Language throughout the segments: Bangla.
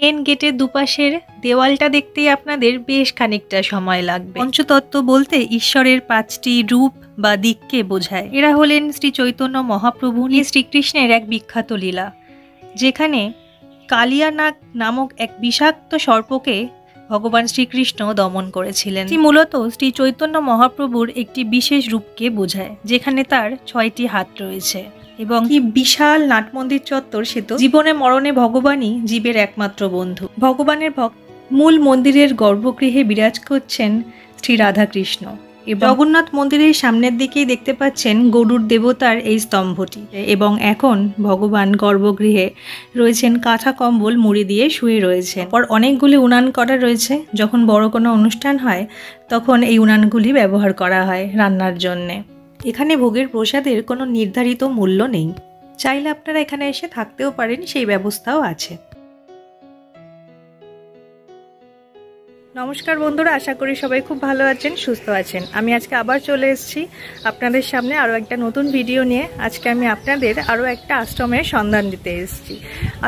মেন গেটের দুপাশের দেওয়ালটা দেখতেই আপনাদের বেশ খানিকটা সময় লাগবে। পঞ্চতত্ত্ব বলতে ঈশ্বরের 5টি রূপ বা দিককে বোঝায়। এরা হলেন শ্রী চৈতন্য মহাপ্রভু শ্রীকৃষ্ণের এক বিখ্যাত লীলা, যেখানে কালিয়ানাগ নামক এক বিষাক্ত সর্পকে ভগবান শ্রীকৃষ্ণ দমন করেছিলেন। এটি মূলত শ্রী চৈতন্য মহাপ্রভুর একটি বিশেষ রূপকে বোঝায়, যেখানে তার 6টি হাত রয়েছে এবং কি বিশাল নাটমন্দির চত্বর। সে তো জীবনে মরণে ভগবানই জীবের একমাত্র বন্ধু। ভগবানের মূল মন্দিরের গর্ভগৃহে বিরাজ করছেন শ্রী রাধাকৃষ্ণ। জগন্নাথ মন্দিরের সামনের দিকেই দেখতে পাচ্ছেন গরুড় দেবতার এই স্তম্ভটি, এবং এখন ভগবান গর্ভগৃহে রয়েছেন কাঁথা কম্বল মুড়ি দিয়ে শুয়ে রয়েছেন। পর অনেকগুলি উনান করা রয়েছে। যখন বড় কোনো অনুষ্ঠান হয় তখন এই উনানগুলি ব্যবহার করা হয় রান্নার জন্যে। এখানে ভোগের প্রসাদের কোনো নির্ধারিত মূল্য নেই, চাইলে আপনারা এখানে এসে থাকতেও পারেন, সেই ব্যবস্থাও আছে। নমস্কার বন্ধুরা, আশা করি সবাই খুব ভালো আছেন, সুস্থ আছেন। আমি আজকে আবার চলে এসেছি আপনাদের সামনে আরও একটা নতুন ভিডিও নিয়ে। আজকে আমি আপনাদের আরও একটা আশ্রমের সন্ধান দিতে এসেছি।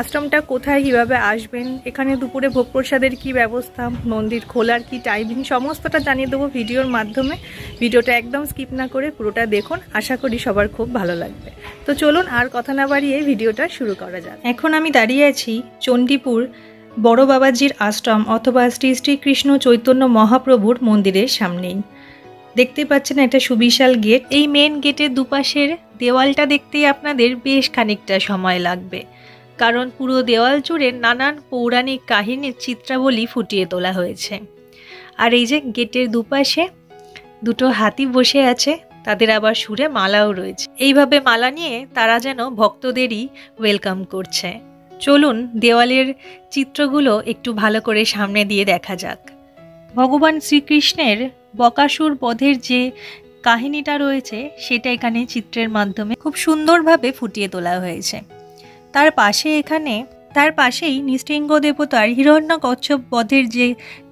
আশ্রমটা কোথায়, কীভাবে আসবেন, এখানে দুপুরে ভোগ প্রসাদের কী ব্যবস্থা, মন্দির খোলার কী টাইমিং, সমস্তটা জানিয়ে দেবো ভিডিওর মাধ্যমে। ভিডিওটা একদম স্কিপ না করে পুরোটা দেখুন, আশা করি সবার খুব ভালো লাগবে। তো চলুন আর কথা না বাড়িয়ে ভিডিওটা শুরু করা যাক। এখন আমি দাঁড়িয়ে আছি চণ্ডীপুর বড় বাবাজির আশ্রম অথবা শ্রী শ্রীকৃষ্ণ চৈতন্য মহাপ্রভুর মন্দিরের সামনেই। দেখতে পাচ্ছেন একটা সুবিশাল গেট। এই মেন গেটের দুপাশের দেওয়ালটা দেখতেই আপনাদের বেশ খানিকটা সময় লাগবে, কারণ পুরো দেওয়াল জুড়ে নানান পৌরাণিক কাহিনীর চিত্রাবলী ফুটিয়ে তোলা হয়েছে। আর এই যে গেটের দুপাশে দুটো হাতি বসে আছে, তাদের আবার সুরে মালাও রয়েছে। এইভাবে মালা নিয়ে তারা যেন ভক্তদেরই ওয়েলকাম করছে। চলুন দেওয়ালের চিত্রগুলো একটু ভালো করে সামনে দিয়ে দেখা যাক। ভগবান শ্রীকৃষ্ণের বকাসুর বধের যে কাহিনীটা রয়েছে সেটা এখানে চিত্রের মাধ্যমে খুব সুন্দরভাবে ফুটিয়ে তোলা হয়েছে। তার পাশেই নৃসিংহ দেবতার হিরণ্যকচ্ছপ বধের যে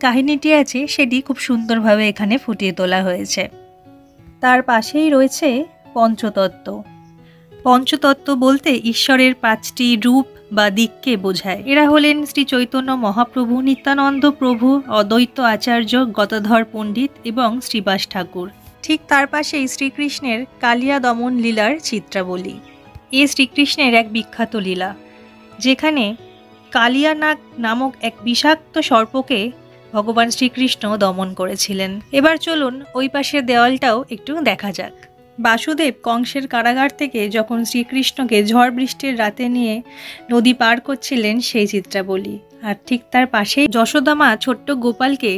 কাহিনীটি আছে সেটি খুব সুন্দরভাবে এখানে ফুটিয়ে তোলা হয়েছে। তার পাশেই রয়েছে পঞ্চতত্ত্ব। পঞ্চতত্ত্ব বলতে ঈশ্বরের 5টি রূপ বা দিককে বোঝায়। এরা হলেন শ্রী চৈতন্য মহাপ্রভু, নিত্যানন্দ প্রভু, অদ্বৈত আচার্য, গদাধর পণ্ডিত এবং শ্রীবাস ঠাকুর। ঠিক তার পাশেই শ্রীকৃষ্ণের কালিয়া দমন লীলার চিত্রাবলী। এ শ্রীকৃষ্ণের এক বিখ্যাত লীলা, যেখানে কালিয়ানাগ নামক এক বিষাক্ত সর্পকে ভগবান শ্রীকৃষ্ণ দমন করেছিলেন। এবার চলুন ওই পাশের দেওয়ালটাও একটু দেখা যাক। বাসুদেব কংসের কারাগার থেকে যখন শ্রীকৃষ্ণকে ঝড় বৃষ্টির রাতে নিয়ে নদী পার করছিলেন সেই চিত্রাবলী। আর ঠিক তার পাশেই যশোদা মা ছোট্ট গোপালকে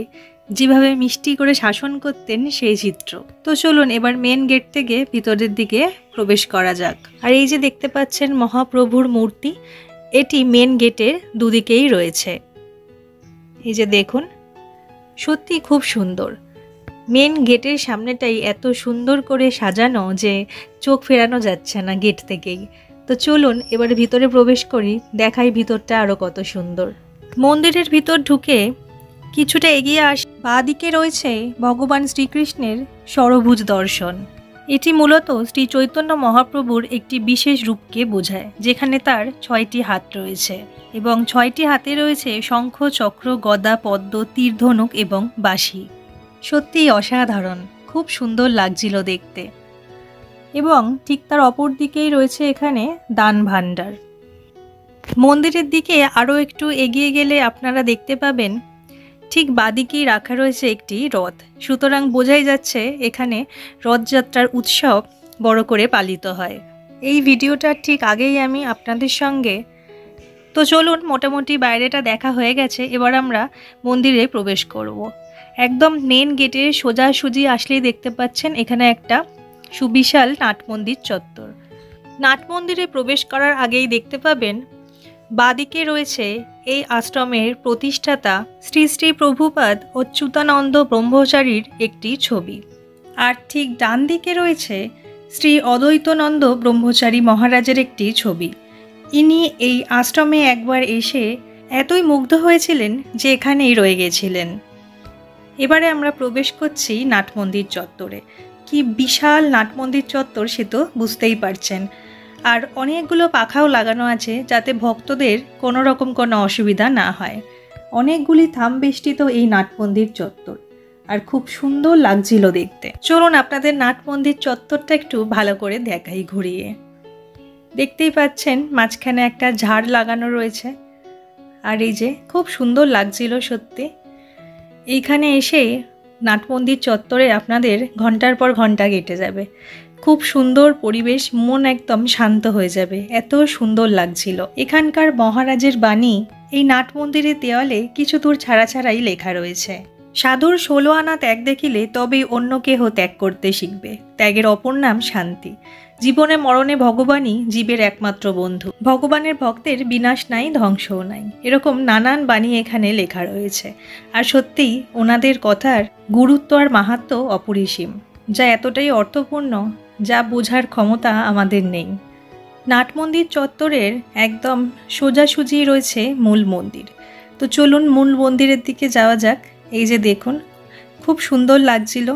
যেভাবে মিষ্টি করে শাসন করতেন সেই চিত্র। তো চলুন এবার মেন গেট থেকে ভিতরের দিকে প্রবেশ করা যাক। আর এই যে দেখতে পাচ্ছেন মহাপ্রভুর মূর্তি, এটি মেন গেটের দুদিকেই রয়েছে। এই যে দেখুন, সত্যি খুব সুন্দর। মেন গেটের সামনেটাই এত সুন্দর করে সাজানো যে চোখ ফেরানো যাচ্ছে না গেট থেকেই। তো চলুন এবারে ভিতরে প্রবেশ করি, দেখাই ভিতরটা আরও কত সুন্দর। মন্দিরের ভিতর ঢুকে কিছুটা এগিয়ে বাঁ দিকে রয়েছে ভগবান শ্রীকৃষ্ণের ষড়ভুজ দর্শন। এটি মূলত শ্রী চৈতন্য মহাপ্রভুর একটি বিশেষ রূপকে বোঝায়, যেখানে তার 6টি হাত রয়েছে এবং 6টি হাতে রয়েছে শঙ্খ, চক্র, গদা, পদ্ম, তীর, ধনুক এবং বাঁশি। সত্যিই অসাধারণ, খুব সুন্দর লাগছিল দেখতে। এবং ঠিক তার অপর দিকেই রয়েছে এখানে দান ভাণ্ডার। মন্দিরের দিকে আরও একটু এগিয়ে গেলে আপনারা দেখতে পাবেন ঠিক বাদিকেই রাখা রয়েছে একটি রথ। সুতরাং বোঝাই যাচ্ছে এখানে রথযাত্রার উৎসব বড় করে পালিত হয়। এই ভিডিওটার ঠিক আগেই আমি আপনাদের সঙ্গে, তো চলুন মোটামুটি বাইরেটা দেখা হয়ে গেছে, এবার আমরা মন্দিরে প্রবেশ করব। একদম মেন গেটের সোজাসুজি আসলেই দেখতে পাচ্ছেন এখানে একটা সুবিশাল নাটমন্দির চত্বর। নাটমন্দিরে প্রবেশ করার আগেই দেখতে পাবেন বাদিকে রয়েছে এই আশ্রমের প্রতিষ্ঠাতা শ্রী শ্রী প্রভুপাদ অচ্যুতানন্দ ব্রহ্মচারীর একটি ছবি। আর ঠিক ডান দিকে রয়েছে শ্রী অদ্বৈতানন্দ ব্রহ্মচারী মহারাজের একটি ছবি। ইনি এই আশ্রমে একবার এসে এতই মুগ্ধ হয়েছিলেন যে এখানেই রয়ে গেছিলেন। এবারে আমরা প্রবেশ করছি নাটমন্দির চত্বরে। কি বিশাল নাটমন্দির চত্বর সে তো বুঝতেই পারছেন। আর অনেকগুলো পাখাও লাগানো আছে যাতে ভক্তদের কোনো রকম কোনো অসুবিধা না হয়। অনেকগুলি থাম বেষ্টিত এই নাট মন্দির চত্বর, আর খুব সুন্দর লাগছিল দেখতে। চলুন আপনাদের নাট মন্দির চত্বরটা একটু ভালো করে দেখাই ঘুরিয়ে। দেখতেই পাচ্ছেন মাঝখানে একটা ঝাড় লাগানো রয়েছে, আর এই যে খুব সুন্দর লাগছিল সত্যি। এইখানে এসে নাট মন্দির চত্বরে আপনাদের ঘন্টার পর ঘন্টা কেটে যাবে। খুব সুন্দর পরিবেশ, মন একদম শান্ত হয়ে যাবে, এত সুন্দর লাগছিল। এখানকার মহারাজের বাণী এই নাট মন্দিরের দেওয়ালে কিছু দূর ছাড়া ছাড়াই লেখা রয়েছে। সাধুর 16 আনা ত্যাগ দেখিলে তবেই অন্য কেহ ত্যাগ করতে শিখবে। ত্যাগের অপর নাম শান্তি। জীবনে মরণে ভগবানই জীবের একমাত্র বন্ধু। ভগবানের ভক্তের বিনাশ নাই, ধ্বংসও নাই। এরকম নানান বাণী এখানে লেখা রয়েছে। আর সত্যিই ওনাদের কথার গুরুত্ব আর মাহাত্ম্য অপরিসীম, যা এতটাই অর্থপূর্ণ যা বোঝার ক্ষমতা আমাদের নেই। নাট মন্দির চত্বরের একদম সোজাসুজি রয়েছে মূল মন্দির। তো চলুন মূল মন্দিরের দিকে যাওয়া যাক। এই যে দেখুন, খুব সুন্দর লাগছিল।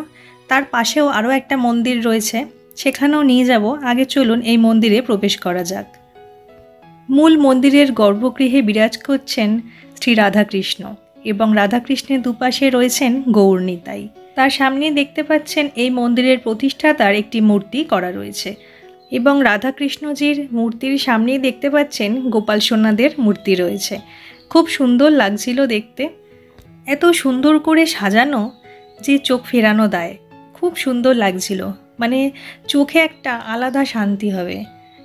তার পাশেও আরও একটা মন্দির রয়েছে, সেখানেও নিয়ে যাব। আগে চলুন এই মন্দিরে প্রবেশ করা যাক। মূল মন্দিরের গর্ভগৃহে বিরাজ করছেন শ্রী রাধাকৃষ্ণ, এবং রাধাকৃষ্ণের দুপাশে রয়েছেন গৌর নিতাই। তার সামনে দেখতে পাচ্ছেন এই মন্দিরের প্রতিষ্ঠাতার একটি মূর্তি করা রয়েছে, এবং রাধাকৃষ্ণজির মূর্তির সামনেই দেখতে পাচ্ছেন গোপাল সোনাদের মূর্তি রয়েছে। খুব সুন্দর লাগছিল দেখতে, এত সুন্দর করে সাজানো যে চোখ ফেরানো দেয়। খুব সুন্দর লাগছিল, মানে চোখে একটা আলাদা শান্তি হবে,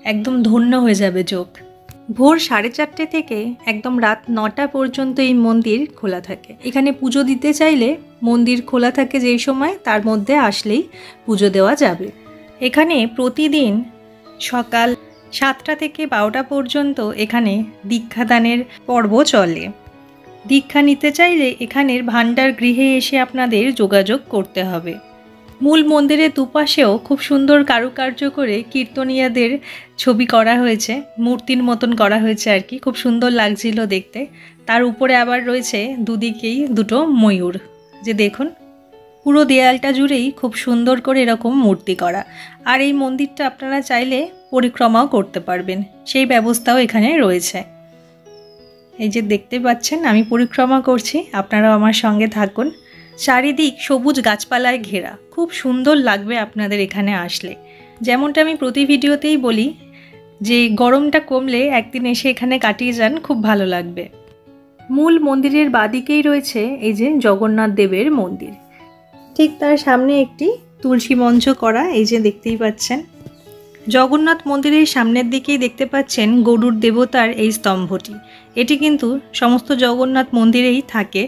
একদম ধন্য হয়ে যাবে চোখ। ভোর 4:30 থেকে একদম রাত 9টা পর্যন্ত এই মন্দির খোলা থাকে। এখানে পুজো দিতে চাইলে মন্দির খোলা থাকে যেই সময়, তার মধ্যে আসলেই পুজো দেওয়া যাবে। এখানে প্রতিদিন সকাল 7টা থেকে 12টা পর্যন্ত এখানে দীক্ষাদানের পর্ব চলে। দীক্ষা নিতে চাইলে এখানের ভান্ডার গৃহে এসে আপনাদের যোগাযোগ করতে হবে। মূল মন্দিরের দুপাশেও খুব সুন্দর কারুকার্য করে কীর্তনীয়াদের ছবি করা হয়েছে, মূর্তির মতন করা হয়েছে আর কি। খুব সুন্দর লাগছিল দেখতে। তার উপরে আবার রয়েছে দুদিকেই দুটো ময়ূর, যে দেখুন পুরো দেয়ালটা জুড়েই খুব সুন্দর করে এরকম মূর্তি করা। আর এই মন্দিরটা আপনারা চাইলে পরিক্রমাও করতে পারবেন, সেই ব্যবস্থাও এখানে রয়েছে। এই যে দেখতে পাচ্ছেন আমি পরিক্রমা করছি, আপনারাও আমার সঙ্গে থাকুন। চারিদিক সবুজ গাছপালায় ঘেরা, খুব সুন্দর লাগবে আপনাদের এখানে আসলে। যেমনটা আমি প্রতি ভিডিওতেই বলি যে গরমটা কমলে একদিন এসে এখানে কাটিয়ে যান, খুব ভালো লাগবে। মূল মন্দিরের বাদিকেই রয়েছে এই যে জগন্নাথ দেবের মন্দির, ঠিক তার সামনে একটি তুলসী মঞ্চ করা, এই যে দেখতেই পাচ্ছেন। জগন্নাথ মন্দিরের সামনের দিকেই দেখতে পাচ্ছেন গরুড় দেবতার এই স্তম্ভটি। এটি কিন্তু সমস্ত জগন্নাথ মন্দিরেই থাকে।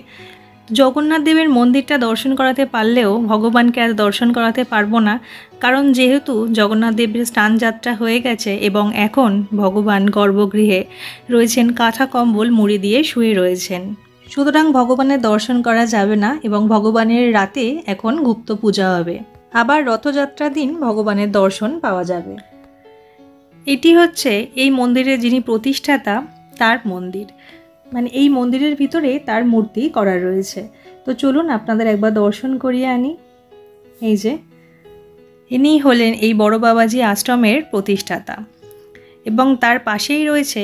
জগন্নাথ দেবের মন্দিরটা দর্শন করাতে পারলেও ভগবানকে আর দর্শন করাতে পারবো না, কারণ যেহেতু জগন্নাথ দেবের স্নান যাত্রা হয়ে গেছে এবং এখন ভগবান গর্ভগৃহে রয়েছেন, কাঁথা কম্বল মুড়ি দিয়ে শুয়ে রয়েছেন। সুতরাং ভগবানের দর্শন করা যাবে না, এবং ভগবানের রাতে এখন গুপ্ত পূজা হবে। আবার রথযাত্রার দিন ভগবানের দর্শন পাওয়া যাবে। এটি হচ্ছে এই মন্দিরের যিনি প্রতিষ্ঠাতা তার মন্দির, মানে এই মন্দিরের ভিতরে তার মূর্তি করা রয়েছে। তো চলুন আপনাদের একবার দর্শন করিয়ে আনি। এই যে ইনি হলেন এই বড় বাবাজি আশ্রমের প্রতিষ্ঠাতা, এবং তার পাশেই রয়েছে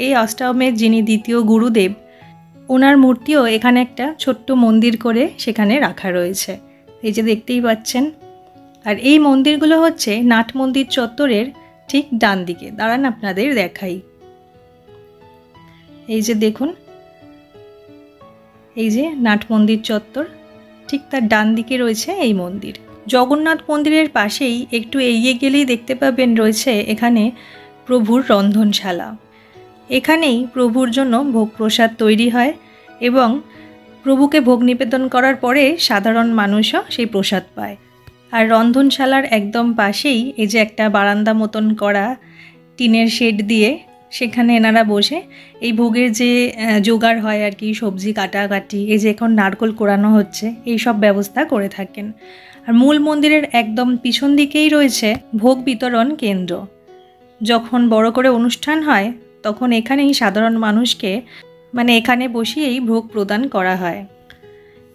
এই আশ্রমের যিনি দ্বিতীয় গুরুদেব, ওনার মূর্তিও এখানে একটা ছোট্ট মন্দির করে সেখানে রাখা রয়েছে, এই যে দেখতেই পাচ্ছেন। আর এই মন্দিরগুলো হচ্ছে নাট মন্দির চত্বরের ঠিক ডান দিকে। দাঁড়ান আপনাদের দেখাই। এই যে দেখুন, এই যে নাট মন্দির চত্বর, ঠিক তার ডান দিকে রয়েছে এই মন্দির। জগন্নাথ মন্দিরের পাশেই একটু এগিয়ে গেলেই দেখতে পাবেন রয়েছে এখানে প্রভুর রন্ধনশালা। এখানেই প্রভুর জন্য ভোগ প্রসাদ তৈরি হয়, এবং প্রভুকে ভোগ নিবেদন করার পরে সাধারণ মানুষও সেই প্রসাদ পায়। আর রন্ধনশালার একদম পাশেই এই যে একটা বারান্দা মতন করা টিনের শেড দিয়ে, সেখানে এনারা বসে এই ভোগের যে জোগাড় হয় আর কি, সবজি কাটাকাটি, এই যে এখন নারকোল কোড়ানো হচ্ছে, এই সব ব্যবস্থা করে থাকেন। আর মূল মন্দিরের একদম পিছন দিকেই রয়েছে ভোগ বিতরণ কেন্দ্র। যখন বড় করে অনুষ্ঠান হয় তখন এখানেই সাধারণ মানুষকে, মানে এখানে বসিয়েই ভোগ প্রদান করা হয়।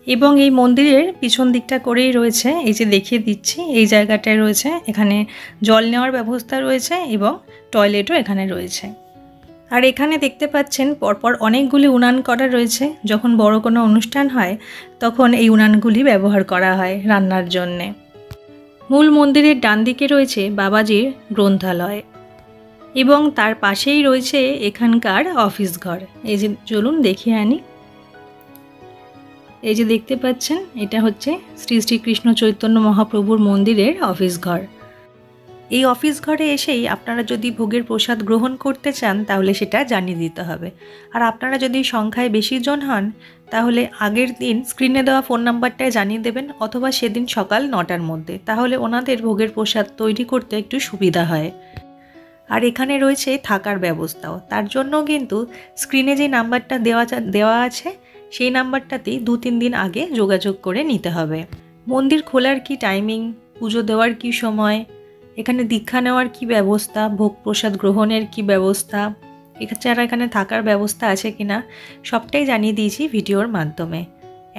এবং এই মন্দিরের পিছন দিকটা করেই রয়েছে, এই যে দেখিয়ে দিচ্ছি এই জায়গাটায় রয়েছে, এখানে জল নেওয়ার ব্যবস্থা রয়েছে এবং টয়লেটও এখানে রয়েছে। আর এখানে দেখতে পাচ্ছেন পরপর অনেকগুলি উনান করা রয়েছে। যখন বড় কোনো অনুষ্ঠান হয় তখন এই উনানগুলি ব্যবহার করা হয় রান্নার জন্যে। মূল মন্দিরের ডান দিকে রয়েছে বাবাজির গ্রন্থালয় এবং তার পাশেই রয়েছে এখানকার অফিস ঘর। এই যে চলুন দেখিয়ে আনি। এই যে দেখতে পাচ্ছেন এটা হচ্ছে শ্রী শ্রীকৃষ্ণ চৈতন্য মহাপ্রভুর মন্দিরের অফিস ঘর। এই অফিস ঘরে এসেই আপনারা যদি ভোগের প্রসাদ গ্রহণ করতে চান তাহলে সেটা জানিয়ে দিতে হবে। আর আপনারা যদি সংখ্যায় বেশি জন হন তাহলে আগের দিন স্ক্রিনে দেওয়া ফোন নাম্বারটায় জানিয়ে দেবেন, অথবা সেদিন সকাল 9টার মধ্যে, তাহলে ওনাদের ভোগের প্রসাদ তৈরি করতে একটু সুবিধা হয়। আর এখানে রয়েছে থাকার ব্যবস্থাও, তার জন্য কিন্তু স্ক্রিনে যে নাম্বারটা দেওয়া আছে সেই নাম্বারটাতেই 2-3 দিন আগে যোগাযোগ করে নিতে হবে। মন্দির খোলার কি টাইমিং, পুজো দেওয়ার কি সময়, এখানে দীক্ষা নেওয়ার কি ব্যবস্থা, ভোগ প্রসাদ গ্রহণের কি ব্যবস্থা, এছাড়া এখানে থাকার ব্যবস্থা আছে কিনা সবটাই জানিয়ে দিয়েছি ভিডিওর মাধ্যমে।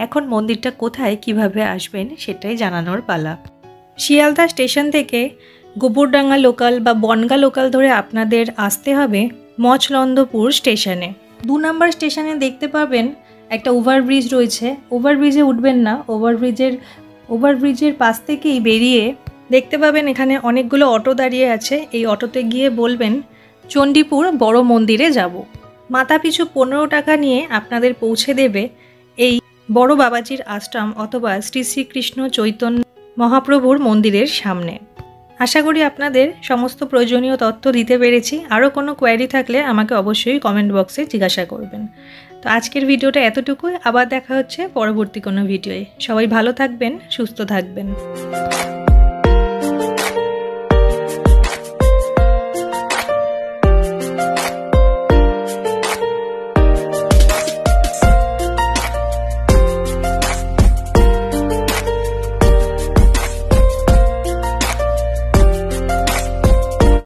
এখন মন্দিরটা কোথায় কিভাবে আসবেন সেটাই জানানোর পালা। শিয়ালদা স্টেশন থেকে গোবরডাঙ্গা লোকাল বা বনগা লোকাল ধরে আপনাদের আসতে হবে মচলন্দপুর স্টেশনে। 2 নম্বর স্টেশনে দেখতে পাবেন একটা ওভারব্রিজ রয়েছে, ওভারব্রিজে উঠবেন না, ওভারব্রিজের পাশ থেকেই বেরিয়ে দেখতে পাবেন এখানে অনেকগুলো অটো দাঁড়িয়ে আছে। এই অটোতে গিয়ে বলবেন চণ্ডীপুর বড় মন্দিরে যাব। মাথাপিছু 15 টাকা নিয়ে আপনাদের পৌঁছে দেবে এই বড় বাবাজির আশ্রম অথবা শ্রী শ্রীকৃষ্ণ চৈতন্য মহাপ্রভুর মন্দিরের সামনে। আশা করি আপনাদের সমস্ত প্রয়োজনীয় তথ্য দিতে পেরেছি। আরও কোনো কোয়ারি থাকলে আমাকে অবশ্যই কমেন্ট বক্সে জিজ্ঞাসা করবেন। তো আজকের ভিডিওটা এতটুকুই, আবার দেখা হচ্ছে পরবর্তী কোনো ভিডিওয়ে। সবাই ভালো থাকবেন, সুস্থ থাকবেন।